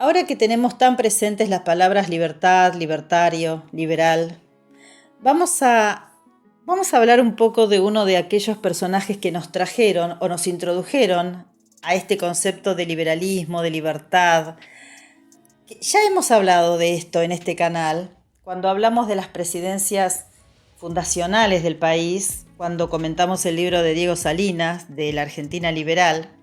Ahora que tenemos tan presentes las palabras libertad, libertario, liberal, vamos a, vamos a hablar un poco de uno de aquellos personajes que nos trajeron o nos introdujeron a este concepto de liberalismo, de libertad. Ya hemos hablado de esto en este canal, cuando hablamos de las presidencias fundacionales del país, cuando comentamos el libro de Diego Salinas, de la Argentina liberal.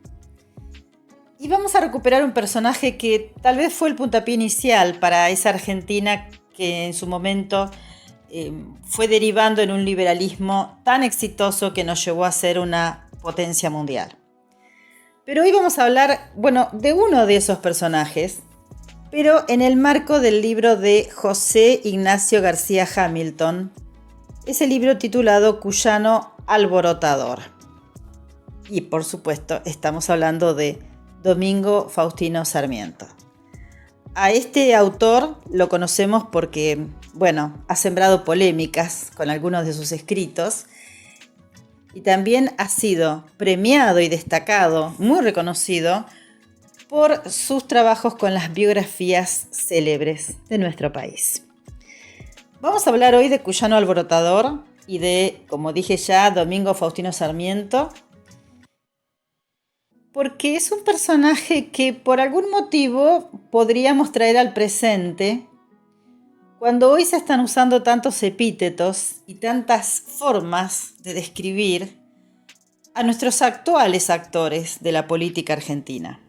Y vamos a recuperar un personaje que tal vez fue el puntapié inicial para esa Argentina que en su momento fue derivando en un liberalismo tan exitoso que nos llevó a ser una potencia mundial. Pero hoy vamos a hablar, de uno de esos personajes, pero en el marco del libro de José Ignacio García Hamilton, ese libro titulado Cuyano Alborotador. Y por supuesto estamos hablando de Domingo Faustino Sarmiento. A este autor lo conocemos porque, ha sembrado polémicas con algunos de sus escritos y también ha sido premiado y destacado, muy reconocido, por sus trabajos con las biografías célebres de nuestro país. Vamos a hablar hoy de Cuyano Alborotador y de, como dije ya, Domingo Faustino Sarmiento, porque es un personaje que por algún motivo podríamos traer al presente cuando hoy se están usando tantos epítetos y tantas formas de describir a nuestros actuales actores de la política argentina.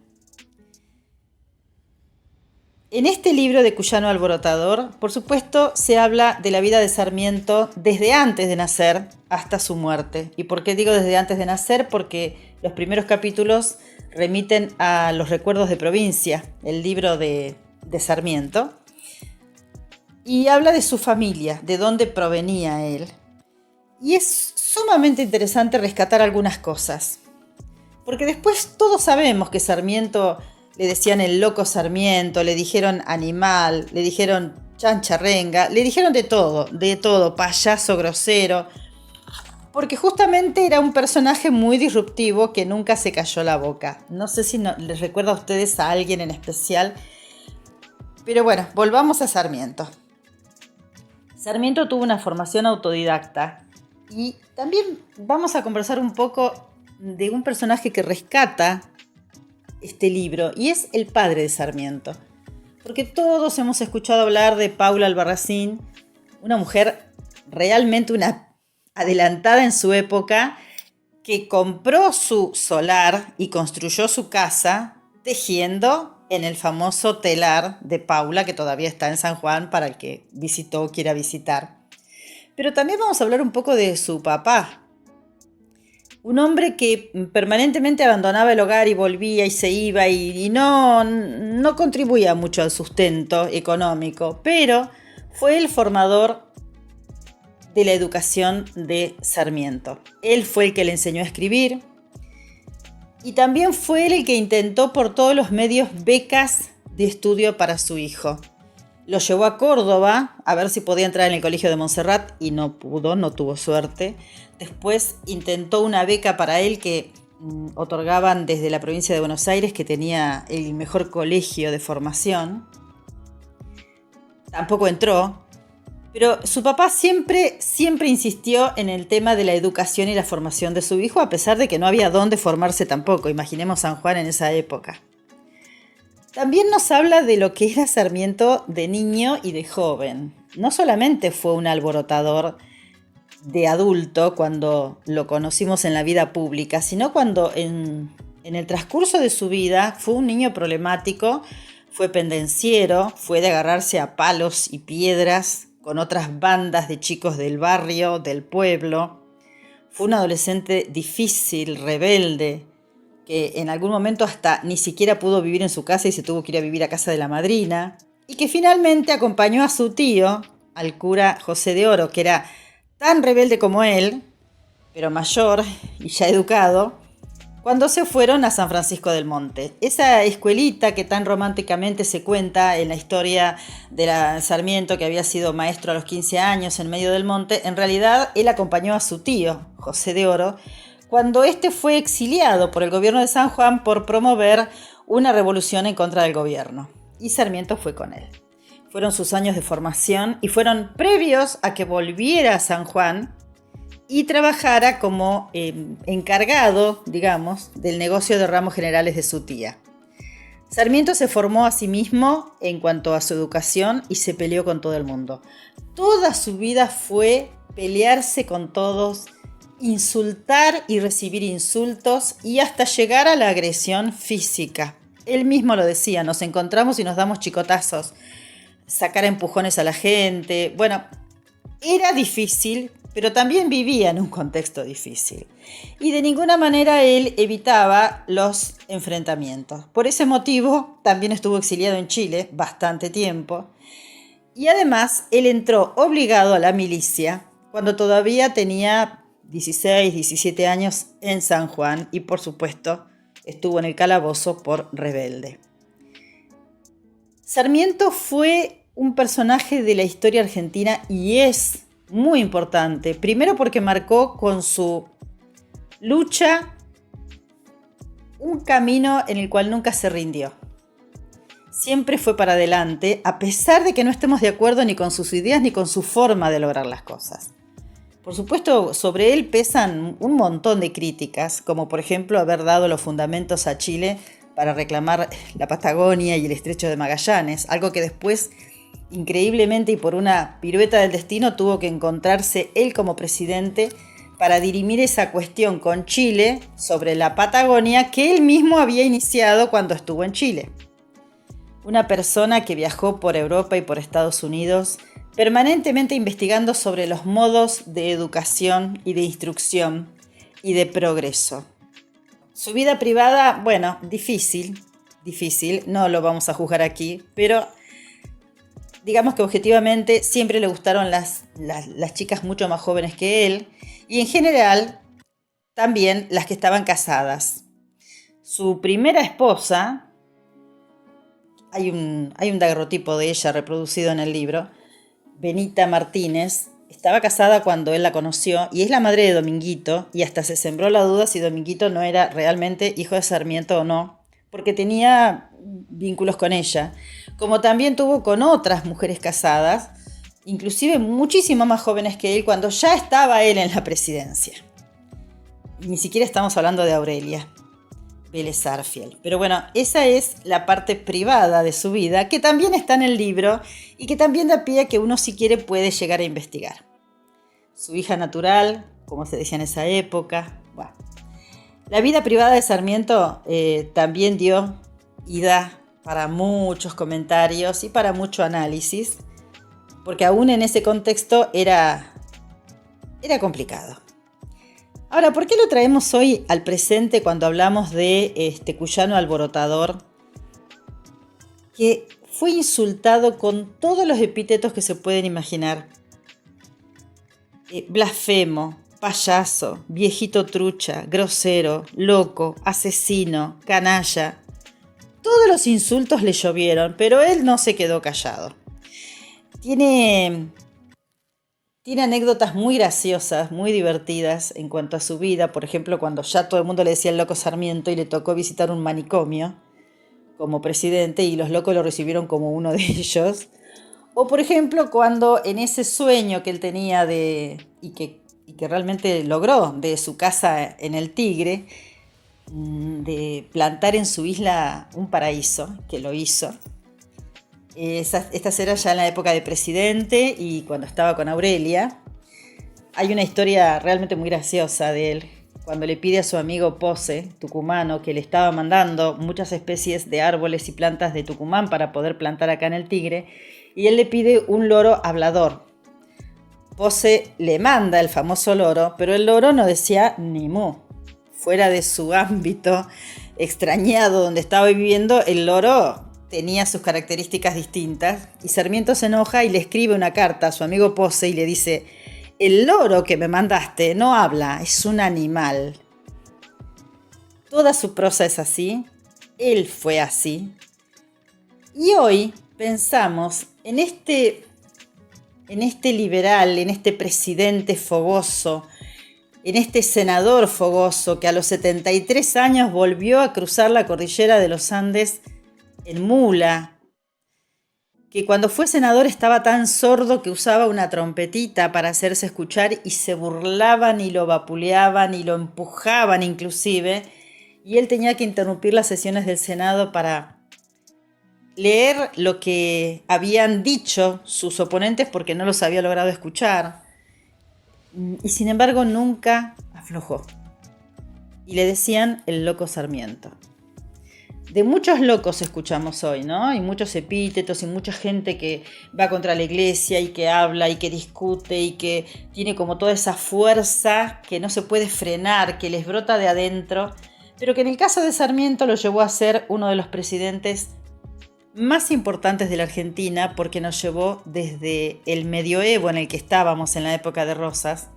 En este libro de Cuyano Alborotador, por supuesto, se habla de la vida de Sarmiento desde antes de nacer hasta su muerte. ¿Y por qué digo desde antes de nacer? Porque los primeros capítulos remiten a Los recuerdos de provincia, el libro de Sarmiento, y habla de su familia, de dónde provenía él. Y es sumamente interesante rescatar algunas cosas, porque después todos sabemos que Sarmiento le decían el loco Sarmiento, le dijeron animal, le dijeron chancharrenga, le dijeron de todo, payaso grosero, porque justamente era un personaje muy disruptivo que nunca se cayó la boca. No sé si les recuerda a ustedes a alguien en especial, pero volvamos a Sarmiento. Sarmiento tuvo una formación autodidacta y también vamos a conversar un poco de un personaje que rescata este libro, y es el padre de Sarmiento, porque todos hemos escuchado hablar de Paula Albarracín, una mujer realmente una adelantada en su época, que compró su solar y construyó su casa tejiendo en el famoso telar de Paula, que todavía está en San Juan para el que visitó o quiera visitar. Pero también vamos a hablar un poco de su papá, un hombre que permanentemente abandonaba el hogar y volvía y se iba y no contribuía mucho al sustento económico, pero fue el formador de la educación de Sarmiento. Él fue el que le enseñó a escribir y también fue él el que intentó por todos los medios becas de estudio para su hijo. Lo llevó a Córdoba a ver si podía entrar en el Colegio de Montserrat y no pudo, no tuvo suerte. Después intentó una beca para él que otorgaban desde la provincia de Buenos Aires, que tenía el mejor colegio de formación. Tampoco entró, pero su papá siempre insistió en el tema de la educación y la formación de su hijo, a pesar de que no había dónde formarse tampoco. Imaginemos San Juan en esa época. También nos habla de lo que era Sarmiento de niño y de joven. No solamente fue un alborotador de adulto cuando lo conocimos en la vida pública, sino cuando en el transcurso de su vida fue un niño problemático, fue pendenciero, fue de agarrarse a palos y piedras con otras bandas de chicos del barrio, del pueblo. Fue un adolescente difícil, rebelde, que en algún momento hasta ni siquiera pudo vivir en su casa y se tuvo que ir a vivir a casa de la madrina, y que finalmente acompañó a su tío, al cura José de Oro, que era tan rebelde como él, pero mayor y ya educado, cuando se fueron a San Francisco del Monte. Esa escuelita que tan románticamente se cuenta en la historia de Sarmiento, que había sido maestro a los 15 años en medio del monte, en realidad él acompañó a su tío, José de Oro, cuando éste fue exiliado por el gobierno de San Juan por promover una revolución en contra del gobierno. y Sarmiento fue con él. Fueron sus años de formación y fueron previos a que volviera a San Juan y trabajara como encargado, digamos, del negocio de ramos generales de su tía. Sarmiento se formó a sí mismo en cuanto a su educación y se peleó con todo el mundo. Toda su vida fue pelearse con todos, insultar y recibir insultos y hasta llegar a la agresión física. Él mismo lo decía, nos encontramos y nos damos chicotazos, sacar empujones a la gente. Bueno, era difícil, pero también vivía en un contexto difícil. Y de ninguna manera él evitaba los enfrentamientos. Por ese motivo, también estuvo exiliado en Chile bastante tiempo. Y además, él entró obligado a la milicia cuando todavía tenía 16, 17 años en San Juan y, por supuesto, estuvo en el calabozo por rebelde. Sarmiento fue un personaje de la historia argentina y es muy importante. Primero porque marcó con su lucha un camino en el cual nunca se rindió. Siempre fue para adelante, a pesar de que no estemos de acuerdo ni con sus ideas ni con su forma de lograr las cosas. Por supuesto, sobre él pesan un montón de críticas, como por ejemplo haber dado los fundamentos a Chile para reclamar la Patagonia y el Estrecho de Magallanes, algo que después, increíblemente y por una pirueta del destino, tuvo que encontrarse él como presidente para dirimir esa cuestión con Chile sobre la Patagonia que él mismo había iniciado cuando estuvo en Chile. Una persona que viajó por Europa y por Estados Unidos, permanentemente investigando sobre los modos de educación y de instrucción y de progreso. Su vida privada, bueno, difícil, no lo vamos a juzgar aquí, pero digamos que objetivamente siempre le gustaron las chicas mucho más jóvenes que él y en general también las que estaban casadas. Su primera esposa, hay un daguerrotipo de ella reproducido en el libro, Benita Martínez, estaba casada cuando él la conoció y es la madre de Dominguito y hasta se sembró la duda si Dominguito no era realmente hijo de Sarmiento o no, porque tenía vínculos con ella, como también tuvo con otras mujeres casadas, inclusive muchísimo más jóvenes que él cuando ya estaba él en la presidencia. Y ni siquiera estamos hablando de Aurelia Vélez Sarsfield. Pero bueno, esa es la parte privada de su vida, que también está en el libro y que también da pie a que uno, si quiere, puede llegar a investigar. Su hija natural, como se decía en esa época. Bueno, la vida privada de Sarmiento también dio y da para muchos comentarios y para mucho análisis, porque aún en ese contexto era complicado. Ahora, ¿por qué lo traemos hoy al presente cuando hablamos de Cuyano Alborotador, que fue insultado con todos los epítetos que se pueden imaginar? Blasfemo, payaso, viejito trucha, grosero, loco, asesino, canalla. Todos los insultos le llovieron, pero él no se quedó callado. Tiene anécdotas muy graciosas, muy divertidas en cuanto a su vida. Por ejemplo, cuando ya todo el mundo le decía el loco Sarmiento y le tocó visitar un manicomio como presidente y los locos lo recibieron como uno de ellos. O por ejemplo, cuando en ese sueño que él tenía y que realmente logró de su casa en el Tigre, de plantar en su isla un paraíso, que lo hizo. Esta era ya en la época de presidente y cuando estaba con Aurelia. Hay una historia realmente muy graciosa de él, cuando le pide a su amigo Pose, tucumano, que le estaba mandando muchas especies de árboles y plantas de Tucumán para poder plantar acá en el Tigre, y él le pide un loro hablador. Pose le manda el famoso loro, pero el loro no decía ni mu. Fuera de su ámbito extrañado donde estaba viviendo, el loro tenía sus características distintas y Sarmiento se enoja y le escribe una carta a su amigo Pose y le dice: el loro que me mandaste no habla, es un animal. Toda su prosa es así, él fue así. Y hoy pensamos en este liberal, en este presidente fogoso, en este senador fogoso que a los 73 años volvió a cruzar la cordillera de los Andes en mula, que cuando fue senador estaba tan sordo que usaba una trompetita para hacerse escuchar y se burlaban y lo vapuleaban y lo empujaban inclusive, y él tenía que interrumpir las sesiones del Senado para leer lo que habían dicho sus oponentes porque no los había logrado escuchar. Y sin embargo nunca aflojó. Y le decían el loco Sarmiento. De muchos locos escuchamos hoy, ¿no? Y muchos epítetos y mucha gente que va contra la iglesia y que habla y que discute y que tiene como toda esa fuerza que no se puede frenar, que les brota de adentro, pero que en el caso de Sarmiento lo llevó a ser uno de los presidentes más importantes de la Argentina porque nos llevó desde el medioevo en el que estábamos en la época de Rosas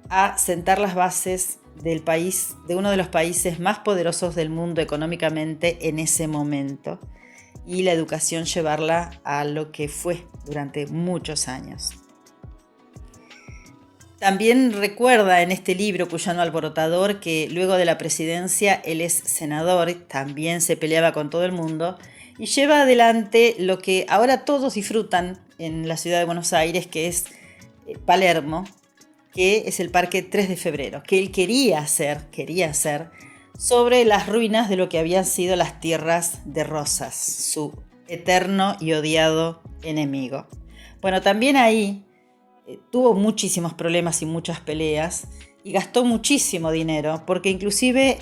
a sentar las bases del país, de uno de los países más poderosos del mundo económicamente en ese momento, y la educación llevarla a lo que fue durante muchos años. También recuerda en este libro Cuyano Alborotador que luego de la presidencia él es senador, también se peleaba con todo el mundo y lleva adelante lo que ahora todos disfrutan en la ciudad de Buenos Aires, que es Palermo, que es el Parque 3 de Febrero, que él quería hacer sobre las ruinas de lo que habían sido las tierras de Rosas, su eterno y odiado enemigo. Bueno, también ahí tuvo muchísimos problemas y muchas peleas y gastó muchísimo dinero, porque inclusive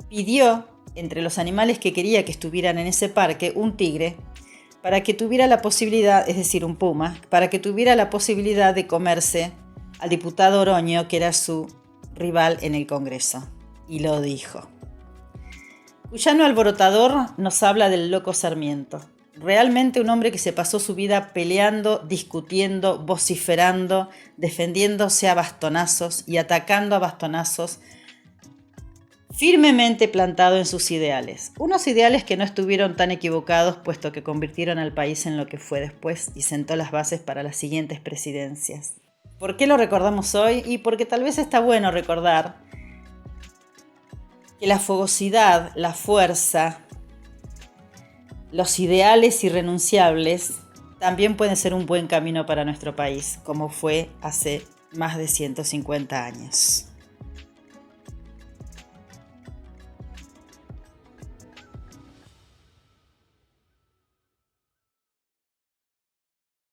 pidió entre los animales que quería que estuvieran en ese parque un tigre para que tuviera la posibilidad, es decir, un puma, para que tuviera la posibilidad de comerse al diputado Oroño, que era su rival en el Congreso. Y lo dijo. Cuyano Alborotador nos habla del loco Sarmiento. Realmente un hombre que se pasó su vida peleando, discutiendo, vociferando, defendiéndose a bastonazos y atacando a bastonazos, firmemente plantado en sus ideales. Unos ideales que no estuvieron tan equivocados, puesto que convirtieron al país en lo que fue después y sentó las bases para las siguientes presidencias. ¿Por qué lo recordamos hoy? Y porque tal vez está bueno recordar que la fogosidad, la fuerza, los ideales irrenunciables también pueden ser un buen camino para nuestro país, como fue hace más de 150 años.